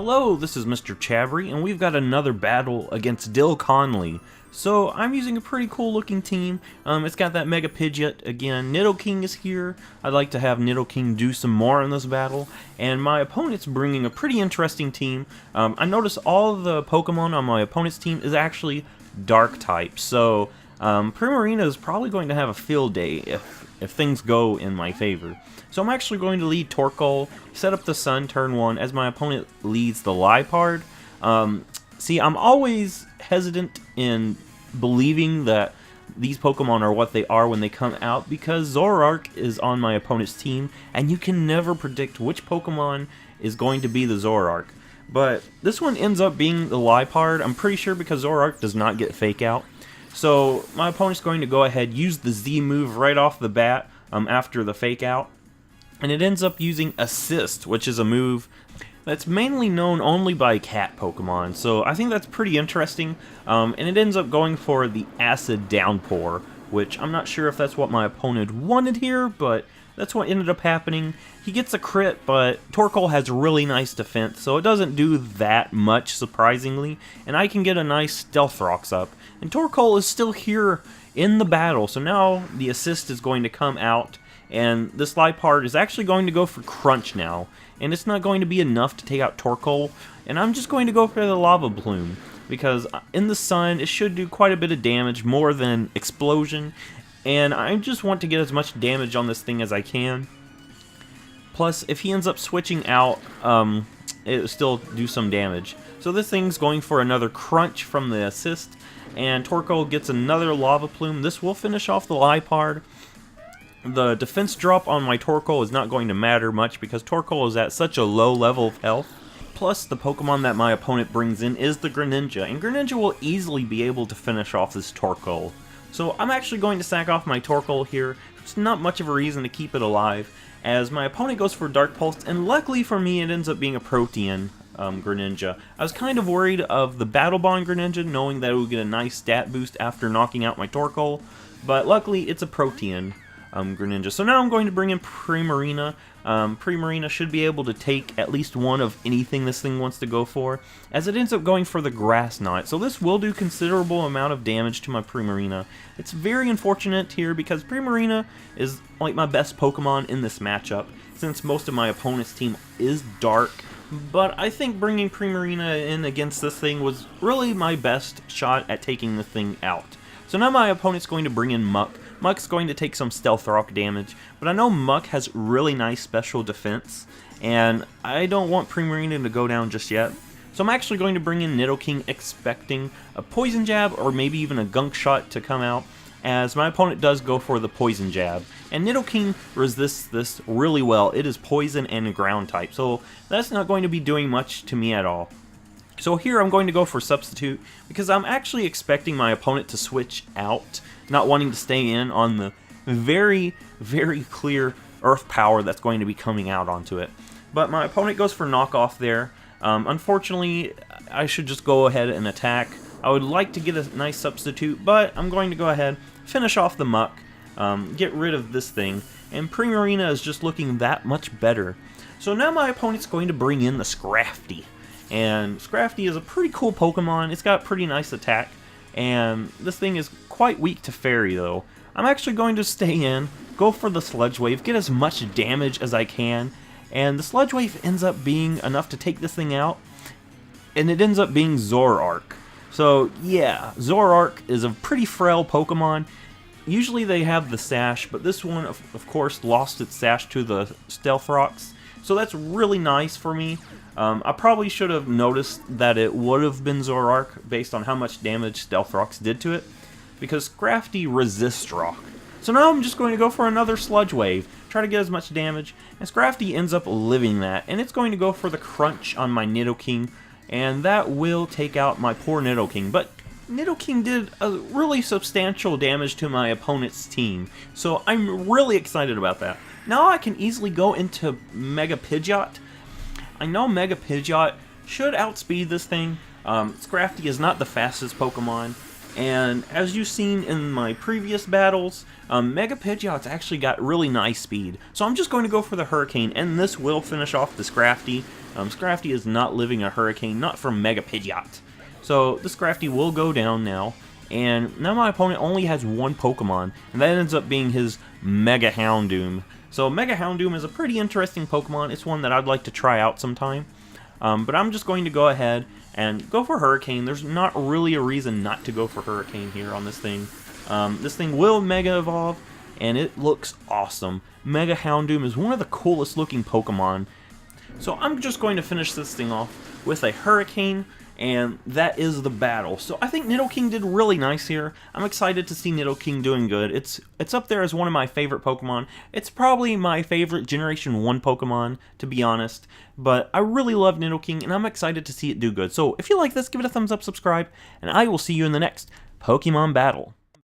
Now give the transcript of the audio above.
Hello, this is Mr. Chavry, and we've got another battle against Dill Conley. So, I'm using a pretty cool looking team. It's got that Mega Pidgeot again. Nidoking is here. I'd like to have Nidoking do some more in this battle. And my opponent's bringing a pretty interesting team. I noticed all the Pokemon on my opponent's team is actually Dark type. So, Primarina is probably going to have a field day if things go in my favor. So I'm actually going to lead Torkoal, set up the Sun turn 1 as my opponent leads the Liepard. See, I'm always hesitant in believing that these Pokemon are what they are when they come out because Zoroark is on my opponent's team and you can never predict which Pokemon is going to be the Zoroark. But this one ends up being the Liepard, I'm pretty sure, because Zoroark does not get Fake Out. So my opponent's going to go ahead, use the Z move right off the bat after the Fake Out. And it ends up using Assist, which is a move that's mainly known only by cat Pokemon. So I think that's pretty interesting. And it ends up going for the Acid Downpour, which I'm not sure if that's what my opponent wanted here, but that's what ended up happening. He gets a crit, but Torkoal has really nice defense, so it doesn't do that much, surprisingly. And I can get a nice Stealth Rocks up. And Torkoal is still here in the battle, so now the assist is going to come out. And this Liepard is actually going to go for Crunch now. And it's not going to be enough to take out Torkoal. And I'm just going to go for the Lava Plume. Because in the sun, it should do quite a bit of damage, more than Explosion. And I just want to get as much damage on this thing as I can. Plus, if he ends up switching out, it will still do some damage. So this thing's going for another Crunch from the assist. And Torkoal gets another Lava Plume. This will finish off the Liepard. The defense drop on my Torkoal is not going to matter much because Torkoal is at such a low level of health. Plus, the Pokemon that my opponent brings in is the Greninja, and Greninja will easily be able to finish off this Torkoal. So I'm actually going to sack off my Torkoal here. It's not much of a reason to keep it alive, as my opponent goes for Dark Pulse, and luckily for me it ends up being a Protean Greninja. I was kind of worried of the Battle Bond Greninja, knowing that it would get a nice stat boost after knocking out my Torkoal, but luckily it's a Protean Greninja. So now I'm going to bring in Primarina. Primarina should be able to take at least one of anything this thing wants to go for, as it ends up going for the Grass Knot. So this will do considerable amount of damage to my Primarina. It's very unfortunate here because Primarina is like my best Pokemon in this matchup, since most of my opponent's team is Dark. But I think bringing Primarina in against this thing was really my best shot at taking the thing out. So now my opponent's going to bring in Muck. Muck's going to take some Stealth Rock damage, but I know Muck has really nice special defense, and I don't want Primarina to go down just yet. So I'm actually going to bring in Nidoking, expecting a Poison Jab or maybe even a Gunk Shot to come out, as my opponent does go for the Poison Jab. And Nidoking resists this really well. It is Poison and Ground type, so that's not going to be doing much to me at all. So here I'm going to go for Substitute, because I'm actually expecting my opponent to switch out, not wanting to stay in on the very, very clear Earth Power that's going to be coming out onto it. But my opponent goes for Knockoff there. Unfortunately, I should just go ahead and attack. I would like to get a nice Substitute, but I'm going to go ahead, finish off the Muck, get rid of this thing, and Primarina is just looking that much better. So now my opponent's going to bring in the Scrafty. And Scrafty is a pretty cool Pokemon. It's got pretty nice attack, and this thing is quite weak to Fairy though. I'm actually going to stay in, go for the Sludge Wave, get as much damage as I can, and the Sludge Wave ends up being enough to take this thing out, and it ends up being Zoroark. So yeah, Zoroark is a pretty frail Pokemon. Usually they have the Sash, but this one of course lost its Sash to the Stealth Rocks, so that's really nice for me. I probably should have noticed that it would have been Zoroark based on how much damage Stealth Rocks did to it, because Scrafty resists Rock. So now I'm just going to go for another Sludge Wave, try to get as much damage, and Scrafty ends up living that, and it's going to go for the Crunch on my Nidoking, and that will take out my poor Nidoking. But Nidoking did a really substantial damage to my opponent's team, so I'm really excited about that. Now I can easily go into Mega Pidgeot. I know Mega Pidgeot should outspeed this thing. Scrafty is not the fastest Pokemon, and as you've seen in my previous battles, Mega Pidgeot's actually got really nice speed. So I'm just going to go for the Hurricane, and this will finish off the Scrafty. Scrafty is not living a hurricane, not from Mega Pidgeot. So the Scrafty will go down now, and now my opponent only has one Pokemon, and that ends up being his Mega Houndoom. So Mega Houndoom is a pretty interesting Pokemon. It's one that I'd like to try out sometime. But I'm just going to go ahead and go for Hurricane. There's not really a reason not to go for Hurricane here on this thing. This thing will Mega Evolve, and it looks awesome. Mega Houndoom is one of the coolest looking Pokemon. So I'm just going to finish this thing off with a Hurricane, and that is the battle. So I think Nidoking did really nice here. I'm excited to see Nidoking doing good. It's up there as one of my favorite Pokemon. It's probably my favorite Generation 1 Pokemon, to be honest. But I really love Nidoking, and I'm excited to see it do good. So if you like this, give it a thumbs up, subscribe, and I will see you in the next Pokemon battle.